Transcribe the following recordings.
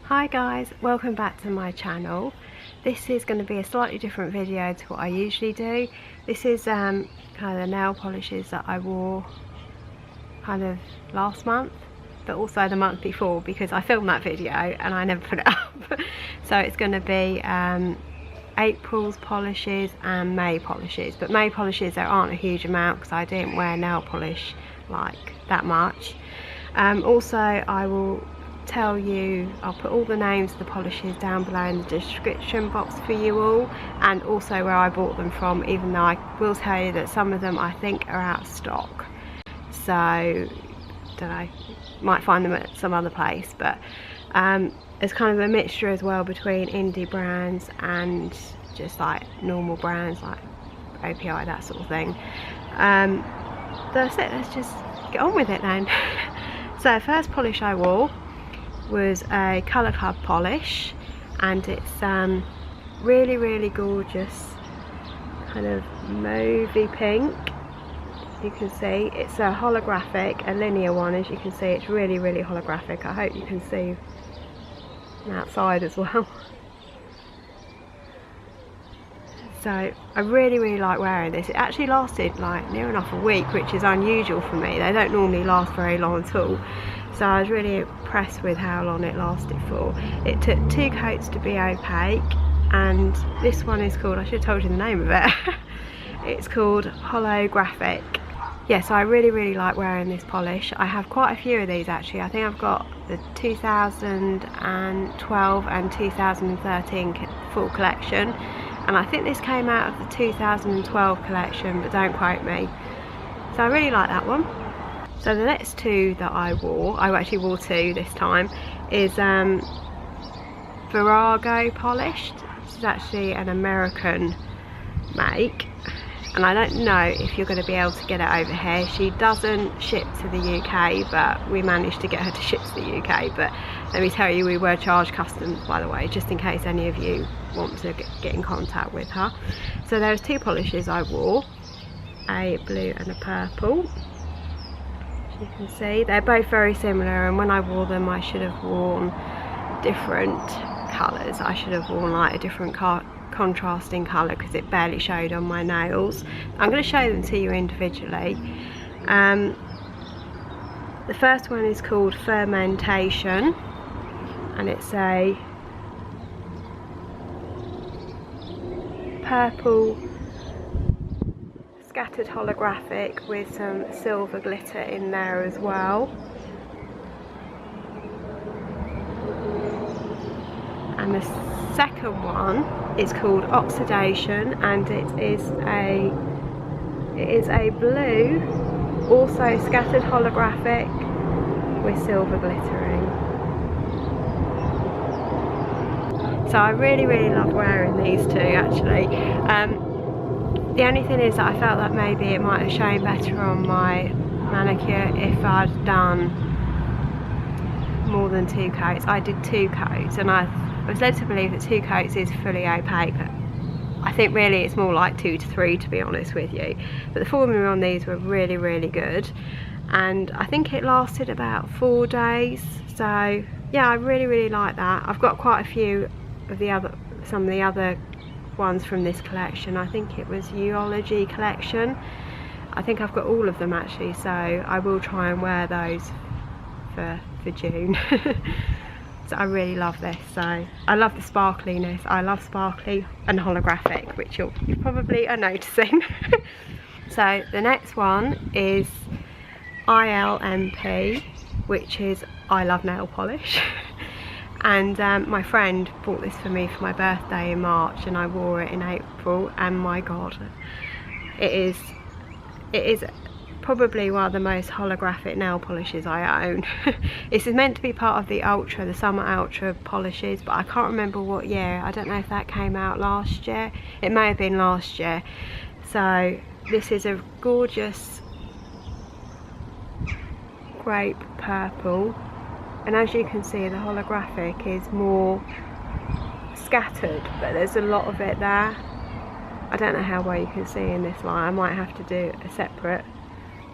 Hi guys, welcome back to my channel. This is going to be a slightly different video to what I usually do. This is kind of the nail polishes that I wore kind of last month, but also the month before, because I filmed that video and I never put it up. So it's going to be April's polishes and May polishes, but May polishes there aren't a huge amount because I didn't wear nail polish like that much. Also I will tell you, I'll put all the names of the polishes down below in the description box for you all, and also where I bought them from, even though I will tell you that some of them I think are out of stock, so don't know, might find them at some other place. But there's kind of a mixture as well between indie brands and just like normal brands like OPI, that sort of thing. That's it, let's just get on with it then. So the first polish I wore was a Colour Club polish, and it's really gorgeous, kind of mauvey pink. You can see it's a holographic, a linear one. As you can see, it's really holographic. I hope you can see from outside as well. So I really like wearing this. It actually lasted like near enough a week, which is unusual for me. They don't normally last very long at all. So I was really impressed with how long it lasted for. It took 2 coats to be opaque, and this one is called, I should have told you the name of it. It's called Holographic. Yes, I really like wearing this polish. I have quite a few of these actually. I think I've got the 2012 and 2013 full collection, and I think this came out of the 2012 collection, but don't quote me. So I really like that one. So the next 2 that I wore, I actually wore 2 this time, is Virago Polished. This is actually an American make, and I don't know if you're going to be able to get it over here. She doesn't ship to the UK, but we managed to get her to ship to the UK. But let me tell you, we were charged customs, by the way, just in case any of you want to get in contact with her. So there's 2 polishes I wore, a blue and a purple. You can see they're both very similar, and when I wore them I should have worn different colours. I should have worn like a different contrasting colour because it barely showed on my nails. I'm going to show them to you individually. The first one is called Fermentation, and it's a purple scattered holographic with some silver glitter in there as well. And the second one is called Oxidation, and it is a blue, also scattered holographic with silver glittering. So I really love wearing these 2 actually. The only thing is that I felt that maybe it might have shown better on my manicure if I'd done more than 2 coats. I did 2 coats, and I was led to believe that 2 coats is fully opaque, but I think really it's more like 2 to 3, to be honest with you. But the formula on these were really good, and I think it lasted about 4 days. So yeah, I really like that. I've got quite a few of some of the other ones from this collection. I think it was Eulogy collection. I think I've got all of them actually, so I will try and wear those for June. So I really love this. So I love the sparkliness. I love sparkly and holographic, which you probably are noticing. So the next one is ILMP, which is I Love Nail Polish. And my friend bought this for me for my birthday in March, and I wore it in April, and my god, it is probably one of the most holographic nail polishes I own. This is meant to be part of the Ultra, the Summer Ultra polishes, but I can't remember what year. I don't know if that came out last year. It may have been last year. So this is a gorgeous grape purple. And as you can see, the holographic is more scattered, but there's a lot of it there. I don't know how well you can see in this light. I might have to do a separate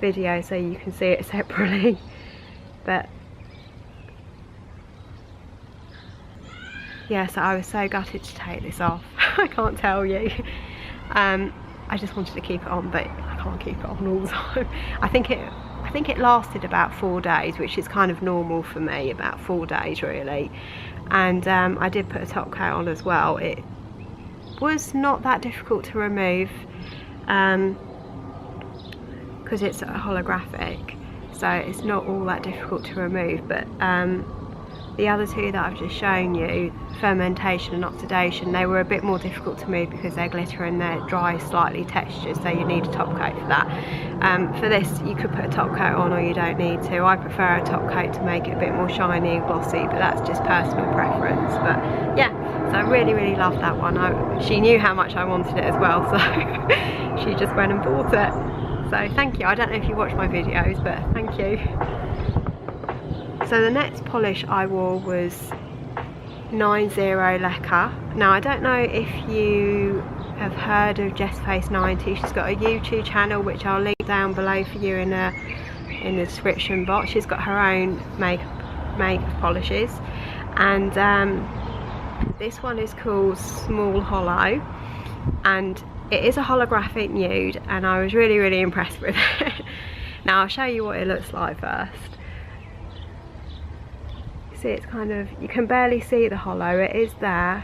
video so you can see it separately. But yeah, so I was so gutted to take this off. I can't tell you. I just wanted to keep it on, but I can't keep it on all the time. I think it lasted about 4 days, which is kind of normal for me, about 4 days really. And I did put a top coat on as well. It was not that difficult to remove because it's holographic, so it's not all that difficult to remove. But the other two that I've just shown you, fermentation and oxidation, they were a bit more difficult to move because they're glitter and they're dry, slightly textured, so you need a top coat for that. For this, you could put a top coat on or you don't need to. I prefer a top coat to make it a bit more shiny and glossy, but that's just personal preference. But yeah, so I really loved that one. She knew how much I wanted it as well, so she just went and bought it. So thank you. I don't know if you watch my videos, but thank you. So the next polish I wore was 90 Lacquer. Now I don't know if you have heard of Jess Face 90. She's got a YouTube channel which I'll link down below for you in the description box. She's got her own makeup polishes, and this one is called Small Hollow, and it is a holographic nude, and I was really impressed with it. Now I'll show you what it looks like first. See, it's kind of, you can barely see the hollow. It is there,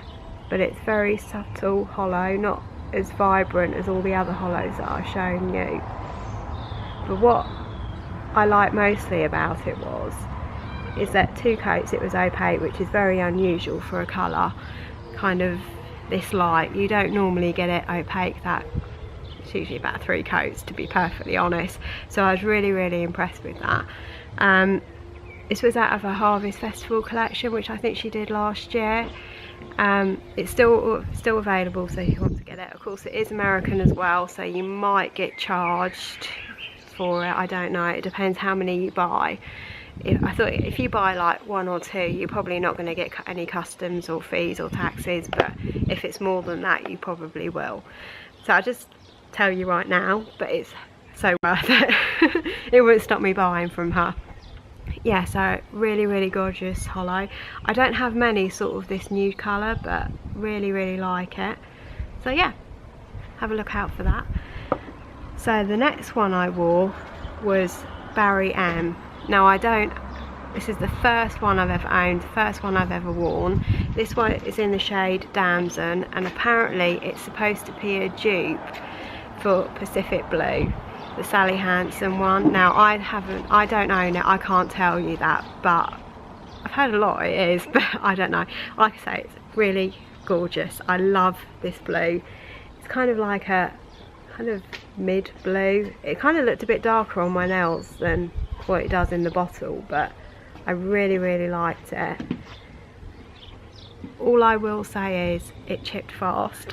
but it's very subtle hollow, not as vibrant as all the other hollows that I've shown you. But what I like mostly about it is that 2 coats it was opaque, which is very unusual for a colour kind of this light. You don't normally get it opaque. That it's usually about 3 coats, to be perfectly honest. So I was really impressed with that. This was out of her Harvest Festival collection, which I think she did last year. It's still available, so if you want to get it. Of course, it is American as well, so you might get charged for it. I don't know. It depends how many you buy. I thought if you buy like 1 or 2, you're probably not going to get any customs or fees or taxes, but if it's more than that, you probably will. So I'll just tell you right now, but it's so worth it. It won't stop me buying from her. Yeah, so really gorgeous hollow. I don't have many sort of this nude colour, but really like it. So yeah, have a look out for that. So the next one I wore was Barry M. Now this is the first one I've ever owned, first one I've ever worn. This one is in the shade Damson, and apparently it's supposed to be a dupe for Pacific Blue, the Sally Hansen one. Now I don't own it, I can't tell you that, but I've heard a lot it is, but I don't know. Like I say, it's really gorgeous. I love this blue. It's kind of like a kind of mid blue. It kind of looked a bit darker on my nails than what it does in the bottle, but I really liked it. All I will say is it chipped fast.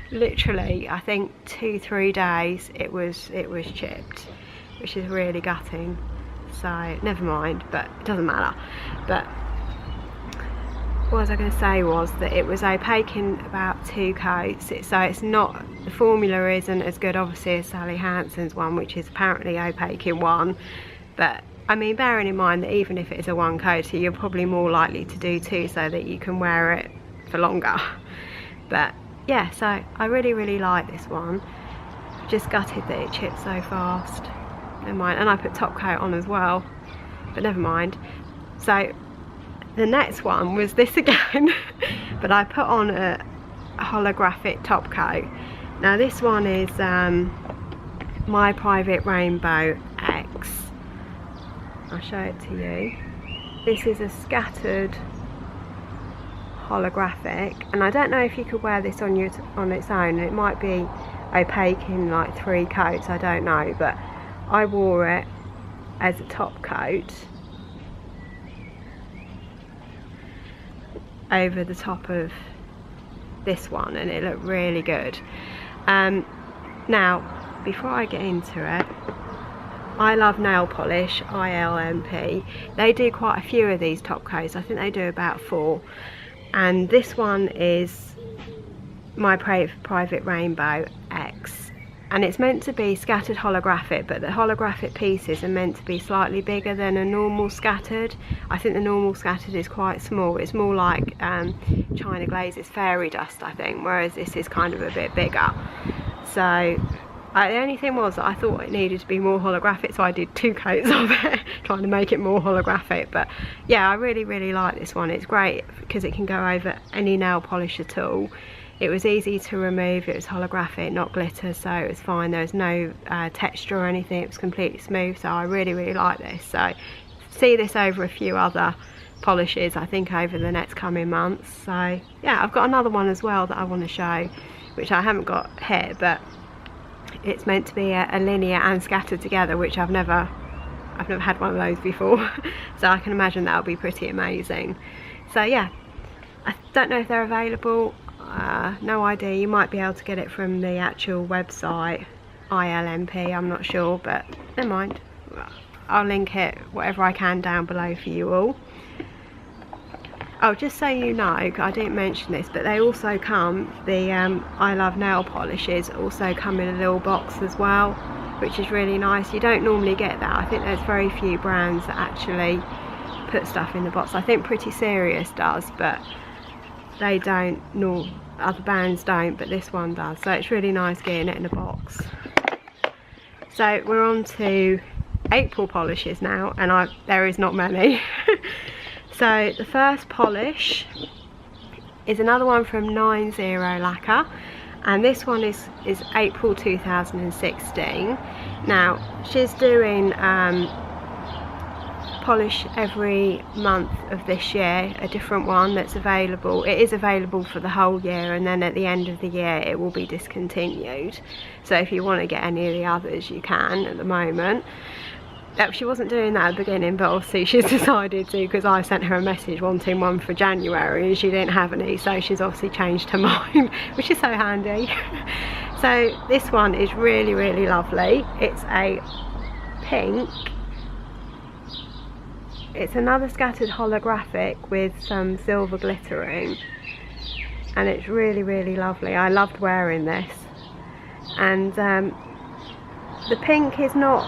Literally, I think 2-3 days it was chipped, which is really gutting. So never mind, but it doesn't matter. But what was I going to say was that it was opaque in about 2 coats, so it's not, the formula isn't as good obviously as Sally Hansen's one, which is apparently opaque in 1. But I mean, bearing in mind that even if it's a 1 coater, you're probably more likely to do 2 so that you can wear it for longer. But yeah, so I really like this one. Just gutted that it chipped so fast. Never mind. And I put top coat on as well, but never mind. So the next one was this again, but I put on a holographic top coat. Now this one is My Private Rainbow X. I'll show it to you. This is a scattered holographic, and I don't know if you could wear this on its own. It might be opaque in like 3 coats, I don't know, but I wore it as a top coat over the top of this one, and it looked really good. Now before I get into it, I Love Nail Polish, ILMP. They do quite a few of these top coats. I think they do about 4, and this one is My Private Rainbow X. and it's meant to be scattered holographic, but the holographic pieces are meant to be slightly bigger than a normal scattered. I think the normal scattered is quite small. It's more like China Glaze's fairy dust, I think, whereas this is kind of a bit bigger. So the only thing was that I thought it needed to be more holographic, so I did 2 coats of it, trying to make it more holographic. But yeah, I really like this one. It's great because it can go over any nail polish at all. It was easy to remove, it was holographic, not glitter, so it was fine. There was no texture or anything, it was completely smooth, so I really like this. So see this over a few other polishes, I think, over the next coming months. So yeah, I've got another one as well that I want to show, which I haven't got here, but it's meant to be a linear and scattered together, which I've never had one of those before. So I can imagine that'll be pretty amazing. So yeah, I don't know if they're available. No idea. You might be able to get it from the actual website, ILMP, I'm not sure, but never mind. I'll link it, whatever I can, down below for you all. Oh, just so you know, I didn't mention this, but they also come, the I Love Nail Polishes also come in a little box as well, which is really nice. You don't normally get that. I think there's very few brands that actually put stuff in the box. I think Pretty Serious does, but they don't, nor other brands don't, but this one does. So it's really nice getting it in a box. So we're on to April polishes now, and there is not many. So the first polish is another one from 90 Lacquer, and this one is April 2016. Now she's doing polish every month of this year, a different one that's available. It is available for the whole year, and then at the end of the year it will be discontinued. So if you want to get any of the others, you can at the moment. She wasn't doing that at the beginning, but obviously she's decided to, because I sent her a message wanting one for January and she didn't have any, so she's obviously changed her mind, which is so handy. So this one is really lovely. It's a pink. It's another scattered holographic with some silver glittering, and it's really lovely. I loved wearing this. And the pink is not,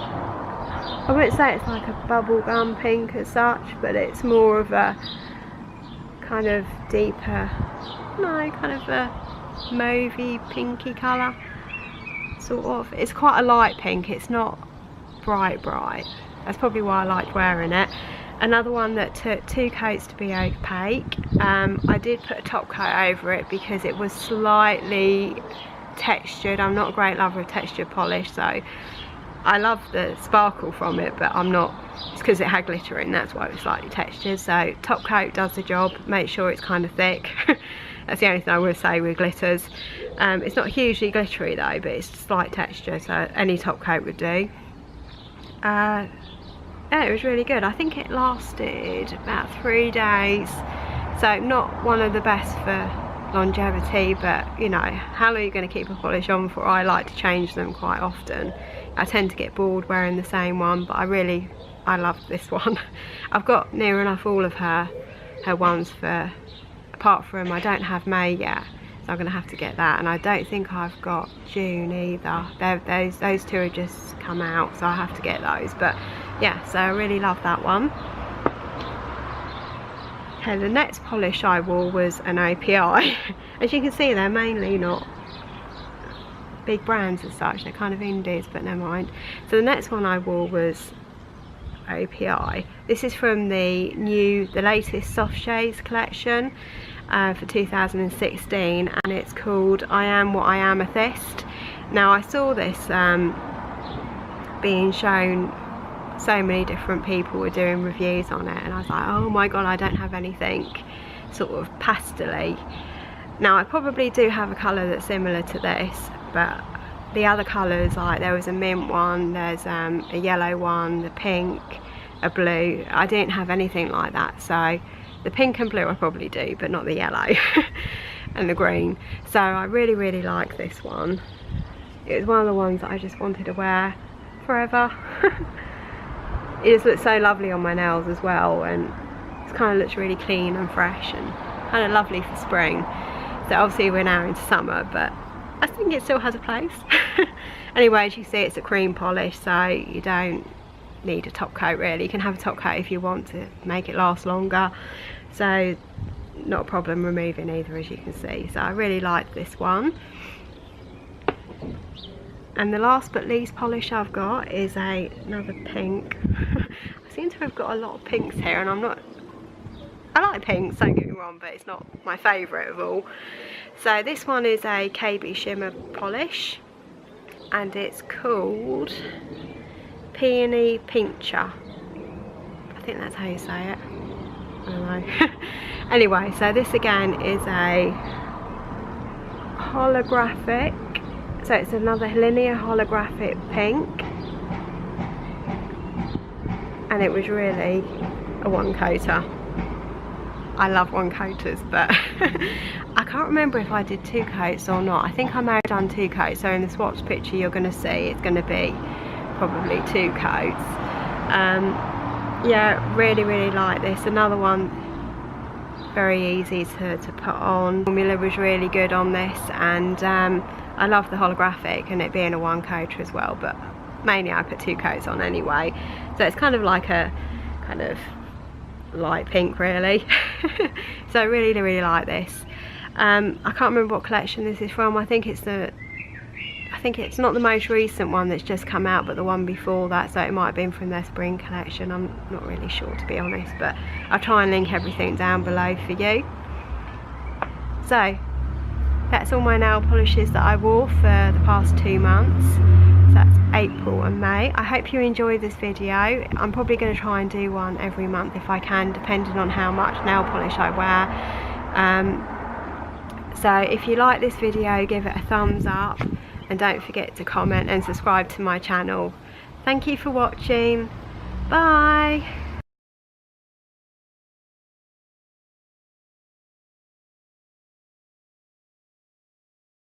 I wouldn't say it's like a bubblegum pink as such, but it's more of a kind of deeper, no, kind of a mauvey pinky colour sort of. It's quite a light pink, it's not bright. That's probably why I liked wearing it. Another one that took 2 coats to be opaque. I did put a top coat over it because it was slightly textured. I'm not a great lover of textured polish, so I love the sparkle from it, but I'm not, it's because it had glitter in, that's why it was slightly textured. So top coat does the job. Make sure it's kind of thick. That's the only thing I would say with glitters. It's not hugely glittery though, but it's slight texture, so any top coat would do. Yeah, it was really good. I think it lasted about 3 days, so not one of the best for longevity, but you know, how long are you going to keep a polish on for? I like to change them quite often. I tend to get bored wearing the same one, but I love this one. I've got near enough all of her ones, for apart from I don't have May yet, so I'm going to have to get that, and I don't think I've got June either. Those 2 have just come out, so I have to get those. But yeah, so I really love that one. Okay, the next polish I wore was an API. As you can see, they're mainly not big brands as such, they're kind of indies, but never mind. So the next one I wore was API. This is from the latest Soft Shades collection for 2016, and it's called I Am What I Amethyst. Now I saw this being shown, so many different people were doing reviews on it, and I was like, oh my god, I don't have anything sort of pastel-y. Now I probably do have a colour that's similar to this, but the other colours, like there was a mint one, there's a yellow one, the pink, a blue. I didn't have anything like that, so the pink and blue I probably do, but not the yellow and the green. So I really like this one. It was one of the ones that I just wanted to wear forever. It just looks so lovely on my nails as well, and it kind of looks really clean and fresh and kind of lovely for spring. So obviously we're now into summer, but I think it still has a place. Anyway, as you see, it's a cream polish, so you don't need a top coat really. You can have a top coat if you want to make it last longer, so not a problem removing either, as you can see. So I really like this one. And the last but least polish I've got is another pink. I seem to have got a lot of pinks here, and I like pinks, don't get me wrong, but it's not my favourite of all. So this one is a KB shimmer polish, and it's called Peony Pink. I think that's how you say it. I don't know. Anyway, so this again is a holographic. So it's another linear holographic pink, and it was really a one coater. I love one coaters, but I can't remember if I did 2 coats or not. I think I may have done 2 coats, so in the swatch picture you're going to see it's going to be probably 2 coats. Yeah, really like this. Another one very easy to put on. Formula was really good on this, and I love the holographic and it being a one coater as well, but mainly I put 2 coats on anyway. So it's kind of like a kind of light pink really. So I really like this. I can't remember what collection this is from. I think it's not the most recent one that's just come out, but the one before that, so it might have been from their spring collection. I'm not really sure, to be honest, but I'll try and link everything down below for you. So that's all my nail polishes that I wore for the past 2 months. So that's April and May. I hope you enjoyed this video. I'm probably going to try and do one every month if I can, depending on how much nail polish I wear. So if you like this video, give it a thumbs up, and don't forget to comment and subscribe to my channel. Thank you for watching. Bye.